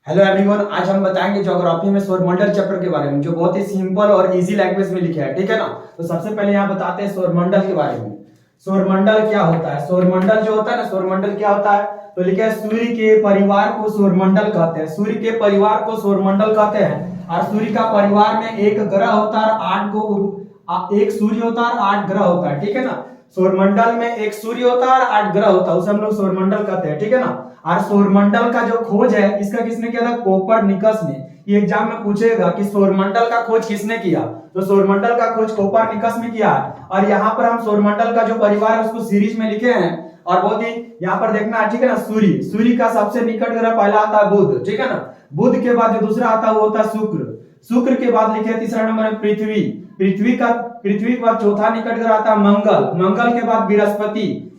Hello everyone, आज हम बताएंगे ज्योग्राफी में सौरमंडल चैप्टर के बारे में, जो बहुत ही सिंपल और इजी लैंग्वेज में लिखा है। ठीक है ना। तो सबसे पहले यहाँ बताते हैं सौरमंडल के बारे में। सौरमंडल क्या होता है? सौरमंडल जो होता है ना, सौरमंडल क्या होता है? तो लिखा है सूर्य के परिवार को सौरमंडल कहते हैं। सूर्य के परिवार को सौरमंडल कहते हैं। और सूर्य का परिवार में एक ग्रह होता है, एक सूर्य होता है और 8 ग्रह होता है। ठीक है ना। सौरमंडल में एक सूर्य होता है और 8 ग्रह होता है, उसे हम लोग सौरमंडल कहते हैं। ठीक है ना। और सौरमंडल का जो खोज है, इसका किसने किया था? कोपरनिकस ने। ये एग्जाम में पूछेगा कि सौरमंडल का खोज किसने किया, तो सौरमंडल का खोज कोपरनिकस ने किया है। और यहाँ पर हम सौरमंडल का जो परिवार है उसको सीरीज में लिखे हैं। और बहुत ही यहाँ पर देखना है। ठीक है ना। सूर्य का सबसे निकट ग्रह पहला आता है बुध। ठीक है ना। बुध के बाद जो दूसरा आता है वो होता है शुक्र। शुक्र के बाद लिखे तीसरा नंबर में पृथ्वी। पृथ्वी के बाद चौथा निकट ग्रह आता है मंगल। मंगल के बाद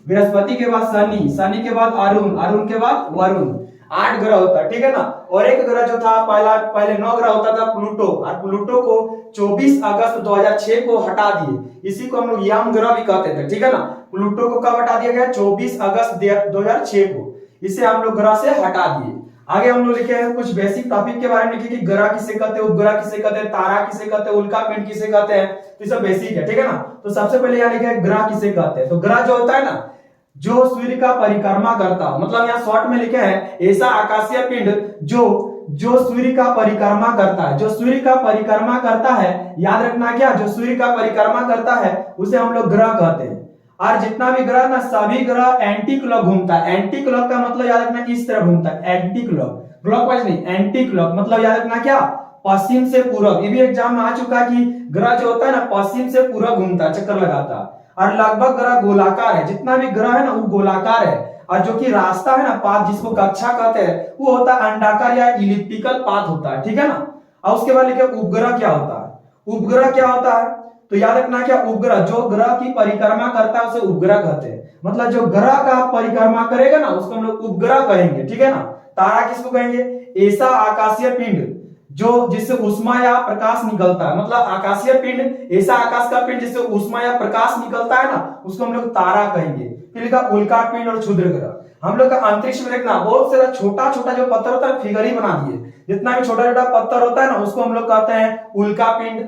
बृहस्पति के बाद शनि के बाद अरुण के बाद वरुण। 8 ग्रह होता है। ठीक है ना। और एक ग्रह जो था पहले 9 ग्रह होता था प्लूटो, और प्लूटो को 24 अगस्त 2006 को हटा दिए। इसी को हम लोग यम ग्रह भी कहते थे। ठीक है ना। प्लूटो को कब हटा दिया गया? 24 अगस्त 2006 को। इसे हम लोग ग्रह से हटा दिए। आगे हम लोग लिखे हैं कुछ बेसिक टॉपिक के बारे में लिखे कि ग्रह किसे कहते हैं, उपग्रह किसे कहते हैं, तारा किसे कहते हैं, उल्कापिंड किसे कहते हैं। तो ये सब बेसिक है। ठीक है ना। तो सबसे पहले यहाँ लिखे ग्रह किसे कहते हैं। तो ग्रह जो होता है ना, जो सूर्य का परिक्रमा करता हो, मतलब यहाँ शॉर्ट में लिखे हैं ऐसा आकाशीय पिंड जो सूर्य का परिक्रमा करता है। जो सूर्य का परिक्रमा करता है, याद रखना क्या, जो सूर्य का परिक्रमा करता है उसे हम लोग ग्रह कहते हैं। और जितना भी ग्रह ना, सभी ग्रह एंटी क्लॉक घूमता है। एंटी क्लॉक का मतलब याद रखना इस तरह घूमता है, एंटी क्लॉक, क्लॉकवाइज नहीं, एंटी क्लॉक मतलब याद रखना क्या, पश्चिम से पूरब। ये भी एग्जाम में आ चुका है कि ग्रह जो होता है ना पश्चिम से पूरब घूमता है, चक्कर लगाता है। और लगभग ग्रह गोलाकार है, जितना भी ग्रह है ना वो गोलाकार है। और जो कि रास्ता है ना, पाथ जिसको कक्षा कहते हैं, वो होता है अंडाकार या इलिप्टिकल पाथ होता है। ठीक है ना। और उसके बाद लिखे उपग्रह क्या होता है। उपग्रह क्या होता है? तो याद रखना क्या, उपग्रह जो ग्रह की परिक्रमा करता है उसे उपग्रह कहते हैं। मतलब जो ग्रह का परिक्रमा करेगा ना उसको हम लोग उपग्रह कहेंगे। ठीक है ना। तारा किसको कहेंगे? ऐसा आकाशीय पिंड जो जिससे उष्मा या प्रकाश निकलता है। मतलब आकाशीय पिंड, ऐसा आकाश का पिंड जिससे उष्मा या प्रकाश निकलता है ना, उसको हम लोग तारा कहेंगे। फिर लिखा उल्कापिंड और क्षुद्र ग्रह। हम लोग का अंतरिक्ष में देखना बहुत सारा छोटा छोटा जो पत्थर होता है, फिगर ही बना दिए। जितना भी छोटा छोटा पत्थर होता है ना उसको हम लोग कहते हैं उल्कापिंड।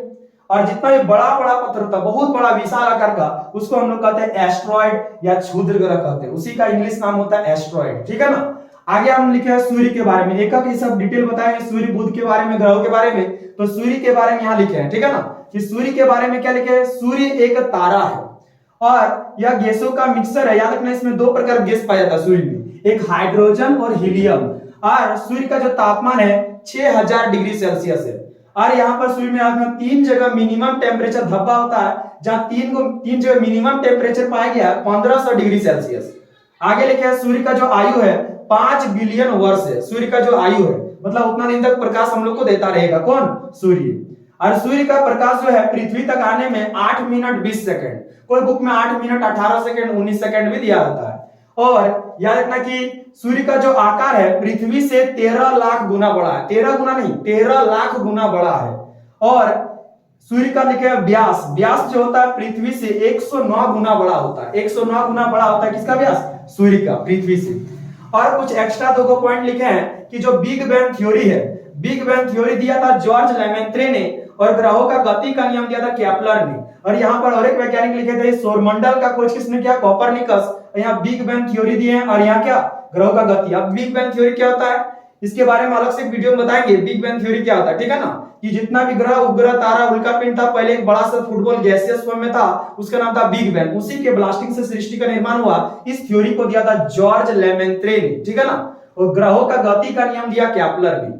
और जितना भी बड़ा बड़ा पत्थर होता है, बहुत बड़ा विशाल आकार का, उसको हम लोग कहते हैं एस्ट्रॉइड या क्षुद्र ग्रह कहते हैं। उसी का इंग्लिश नाम होता है एस्ट्रॉइड। ठीक है ना। आगे हम लिखे हैं सूर्य के बारे में, एक एक सब डिटेल बताएंगे सूर्य बुध के बारे में, ग्रहों के बारे में। तो सूर्य के बारे में यहाँ लिखे हैं। ठीक है ना। कि सूर्य के बारे में क्या लिखे हैं? सूर्य एक तारा है और यह गैसों का मिक्सर है। याद रखना इसमें 2 प्रकार गैस पाया जाता है सूर्य में, एक हाइड्रोजन और हीलियम। और सूर्य का जो तापमान है 6000 डिग्री सेल्सियस है। और यहाँ पर सूर्य में 3 जगह मिनिमम टेम्परेचर धब्बा होता है, जहां 3 जगह मिनिमम टेम्परेचर पाया गया 1500 डिग्री सेल्सियस। आगे लिखे हैं सूर्य का जो आयु है 5 बिलियन वर्ष है। सूर्य का जो आयु है मतलब उतना दिन तक प्रकाश हम लोग को देता रहेगा। कौन? सूर्य। और सूर्य का प्रकाश जो है पृथ्वी तक आने में 8 मिनट 20 सेकंड। कोई बुक में 8 मिनट 18 सेकंड 19 सेकंड भी दिया रहता है। और याद रखना कि सूर्य का जो आकार है पृथ्वी से 13 लाख गुना बड़ा है। 13 गुना नहीं, 13 लाख गुना बड़ा है। और सूर्य का लिखे व्यास, व्यास जो होता है पृथ्वी से 109 गुना बड़ा होता है। 109 गुना बड़ा होता है किसका व्यास? सूर्य का, पृथ्वी से। और कुछ एक्स्ट्रा 2 पॉइंट लिखे हैं कि जो बिग बैंग थ्योरी है, बिग बैंग थ्योरी दिया था जॉर्ज लेमेंत्रे ने, और ग्रहों का गति का नियम दिया था केपलर ने। और यहाँ पर और एक वैज्ञानिक लिखे थे सौरमंडल का खोज किसने किया? कोपरनिकस। यहाँ बिग बैंग थ्योरी दिए हैं और यहाँ क्या? ग्रहों का गति। अब बिग बैंग थ्योरी क्या होता है इसके बारे में अलग से एक वीडियो में बताएंगे, बिग बैंग थ्योरी क्या होता है। ठीक है ना। कि जितना भी ग्रह, उपग्रह, तारा, उल्कापिंड था, पहले एक बड़ा सा फुटबॉल गैसियस फॉर्म में था, उसका नाम था बिग बैंग। उसी के ब्लास्टिंग से सृष्टि का निर्माण हुआ। इस थ्योरी को दिया था जॉर्ज लेमेंत्रे ने। ठीक है ना। और ग्रहों का गति का नियम दिया केपलर ने।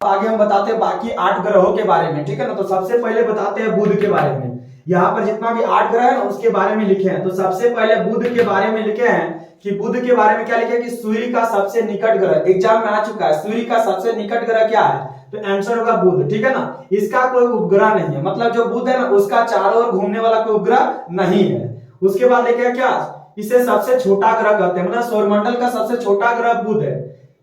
आगे हम बताते हैं बाकी 8 ग्रहों के बारे में। ठीक है ना। तो सबसे पहले बताते हैं बुध के बारे में। यहाँ पर जितना भी 8 ग्रह है ना उसके बारे में लिखे हैं। तो सबसे पहले बुध के बारे में लिखे हैं कि बुध के बारे में क्या लिखे कि सूर्य का सबसे निकट ग्रह, एग्जाम में आ चुका है, सूर्य का सबसे निकट ग्रह क्या है? तो आंसर होगा बुध। ठीक है ना। इसका कोई उपग्रह नहीं है, मतलब जो बुध है ना उसका चारों ओर घूमने वाला कोई उपग्रह नहीं है। उसके बाद लिखे क्या, इसे सबसे छोटा ग्रह कहते हैं, मतलब सौरमंडल का सबसे छोटा ग्रह बुध है।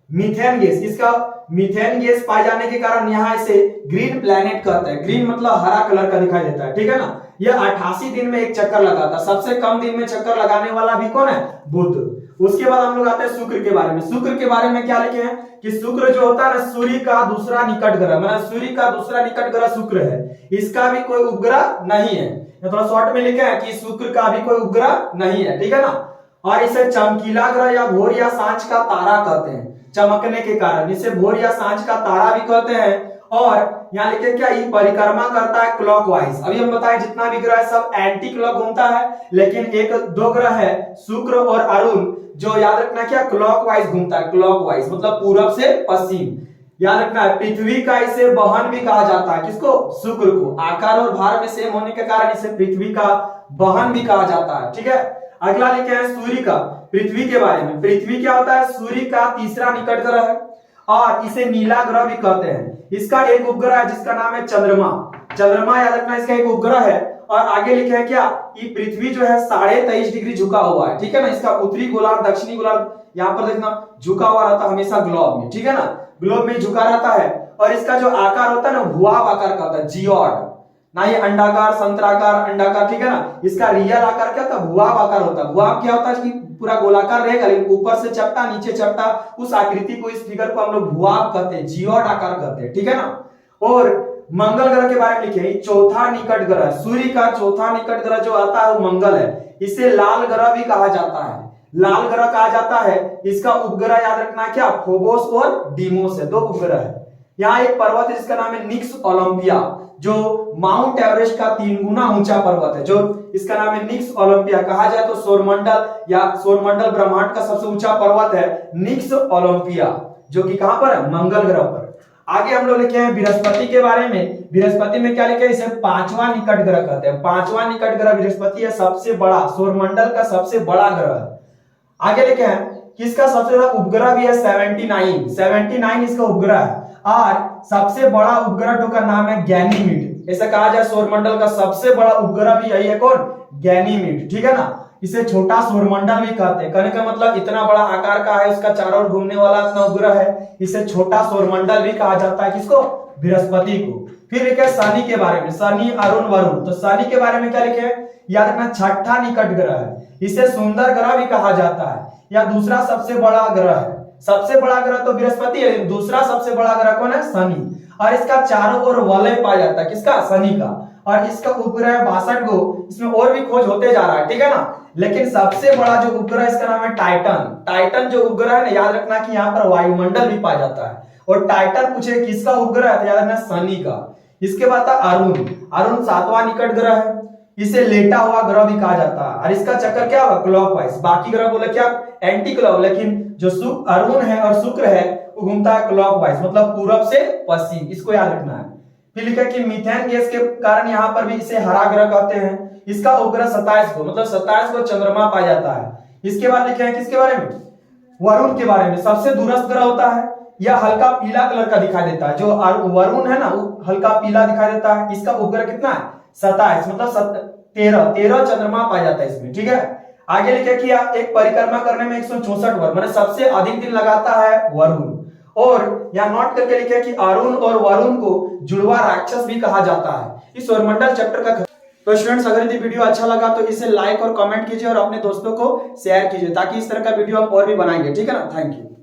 मीथेन गैस, इसका मीथेन गैस पाए जाने के कारण यहाँ इसे ग्रीन प्लैनेट कहते हैं। ग्रीन मतलब हरा कलर का दिखाई देता है। ठीक है ना। यह 88 दिन में एक चक्कर लगाता है। सबसे कम दिन में चक्कर लगाने वाला भी कौन है? बुध। उसके बाद हम लोग आते हैं शुक्र के बारे में। शुक्र के बारे में क्या लिखे हैं कि शुक्र जो होता है ना सूर्य का दूसरा निकट ग्रह, मतलब सूर्य का दूसरा निकट ग्रह शुक्र है, इसका भी कोई उपग्रह नहीं है। थोड़ा शॉर्ट में लिखे हैं कि शुक्र का भी कोई उपग्रह नहीं है, ठीक है ना। और इसे चमकीला ग्रह या भोर या सांझ का तारा कहते हैं, चमकने के कारण इसे भोर या सांझ का तारा भी कहते हैं। और यहाँ लिखे क्या, ये परिक्रमा करता है क्लॉकवाइज। अभी हम बताएं जितना भी ग्रह है सब एंटी क्लॉक घूमता है, लेकिन एक दो ग्रह है शुक्र और अरुण जो याद रखना क्या क्लॉकवाइज घूमता है, क्लॉकवाइज मतलब पूरब से पश्चिम। याद रखना है पृथ्वी का इसे बहन भी कहा जाता है, किसको, शुक्र को। आकार और भार में सेम होने के कारण इसे पृथ्वी का बहन भी कहा जाता है, ठीक है। अगला लिखे हैं सूर्य का, पृथ्वी के बारे में। पृथ्वी क्या होता है, सूर्य का तीसरा निकट ग्रह है और इसे नीला ग्रह भी कहते हैं। इसका एक उपग्रह है जिसका नाम है चंद्रमा। चंद्रमा याद रखना इसका एक उपग्रह है। और आगे लिखे है क्या, ये पृथ्वी जो है 23.5 डिग्री झुका हुआ है, ठीक है ना। इसका उत्तरी गोलार्ध दक्षिणी गोलार्ध यहाँ पर देखना झुका हुआ रहता है हमेशा ग्लोब में, ठीक है ना, ग्लोब में झुका रहता है। और इसका जो आकार होता है ना भुआव आकार का होता है, जियोड, ना ये अंडाकार संतराकार अंडाकार, ठीक है ना। इसका रियल आकार क्या होता है, भुआव आकार होता है। भुआव क्या होता है कि पूरा गोलाकार रहेगा लेकिन ऊपर से चपटा नीचे चपटा, उस आकृति को, इस फिगर को हम लोग भुआव कहते हैं, जियोड आकार कहते हैं, ठीक है ना। और मंगल ग्रह के बारे में लिखे चौथा निकट ग्रह, सूर्य का चौथा निकट ग्रह जो आता है वो मंगल है। इसे लाल ग्रह भी कहा जाता है, लाल ग्रह कहा जाता है। इसका उपग्रह याद रखना क्या, फोबोस और डीमोस है, दो उपग्रह है। यहाँ एक पर्वत है जिसका नाम है निक्स ओलंपिया, जो माउंट एवरेस्ट का 3 गुना ऊंचा पर्वत है, जो इसका नाम है निक्स ओलंपिया। कहा जाए तो सौरमंडल या सौरमंडल ब्रह्मांड का सबसे ऊंचा पर्वत है निक्स ओलंपिया, जो कि कहां पर है, मंगल ग्रह पर। आगे हम लोग लिखे हैं बृहस्पति के बारे में। बृहस्पति में क्या लिखे, इसे 5वां निकट ग्रह कहते हैं। 5वां निकट ग्रह बृहस्पति है, सबसे बड़ा, सौरमंडल का सबसे बड़ा ग्रह। आगे लिखे हैं कि इसका सबसे बड़ा उपग्रह भी है 79 इसका उपग्रह है। और सबसे बड़ा उपग्रह का नाम है गैनीमीड। ऐसा कहा जाए सौरमंडल का सबसे बड़ा उपग्रह भी यही है, कौन, गैनीमीड, ठीक है ना। इसे छोटा सौरमंडल भी कहते हैं, कहने का मतलब इतना बड़ा आकार का है, उसका चारों ओर घूमने वाला इतना उपग्रह है, इसे छोटा सौरमंडल भी कहा जाता है, किसको, बृहस्पति को। फिर लिखे शनि के बारे में, शनि अरुण वरुण। तो शनि के बारे में क्या लिखे, याद रखना छठा निकट ग्रह है, इसे सुंदर ग्रह भी कहा जाता है, या दूसरा सबसे बड़ा ग्रह है। सबसे बड़ा ग्रह तो बृहस्पति है, दूसरा सबसे बड़ा ग्रह कौन है, शनि। और इसका चारों ओर वलय पाया जाता है, किसका, शनि का। और इसका उपग्रह 62 गो, इसमें और भी खोज होते जा रहा है, ठीक है ना। लेकिन सबसे बड़ा जो उपग्रह इसका नाम है टाइटन। टाइटन जो उपग्रह है ना, याद रखना कि यहाँ पर वायुमंडल भी पाया जाता है। और टाइटन पूछे किसका उपग्रह है, तो याद रखना शनि का। इसके बाद था अरुण। अरुण 7वां निकट ग्रह है, इसे लेटा हुआ ग्रह भी कहा जाता है। और इसका चक्कर क्या होगा, क्लॉकवाइज। बाकी ग्रह बोले क्या, एंटी क्लॉक, लेकिन जो अरुण है और शुक्र है वो घूमता है क्लॉकवाइज, मतलब पूरब से पश्चिम, इसको याद रखना है। फिर लिखा कि मीथेन गैस के कारण यहाँ पर भी इसे हरा ग्रह कहते हैं। इसका उपग्रह 27 को, मतलब 27 को चंद्रमा पाया जाता है। इसके बाद लिखे हैं किसके बारे में, वरुण के बारे में। सबसे दूरस्थ ग्रह होता है, यह हल्का पीला कलर का दिखाई देता है। जो वरुण है ना वो हल्का पीला दिखाई देता है। इसका उपग्रह कितना है, 27, मतलब 13 चंद्रमा पाया जाता है इसमें, ठीक है। आगे लिखे कि एक परिक्रमा करने में 164 वर्ष, मतलब सबसे अधिक दिन लगाता है वरुण। और यहाँ नोट करके लिखे कि अरुण और वरुण को जुड़वा राक्षस भी कहा जाता है। इस सौरमंडल चैप्टर का। तो स्टूडेंट्स, अगर ये वीडियो अच्छा लगा तो इसे लाइक और कमेंट कीजिए और अपने दोस्तों को शेयर कीजिए, ताकि इस तरह का वीडियो हम और भी बनाएंगे, ठीक है ना। Thank you.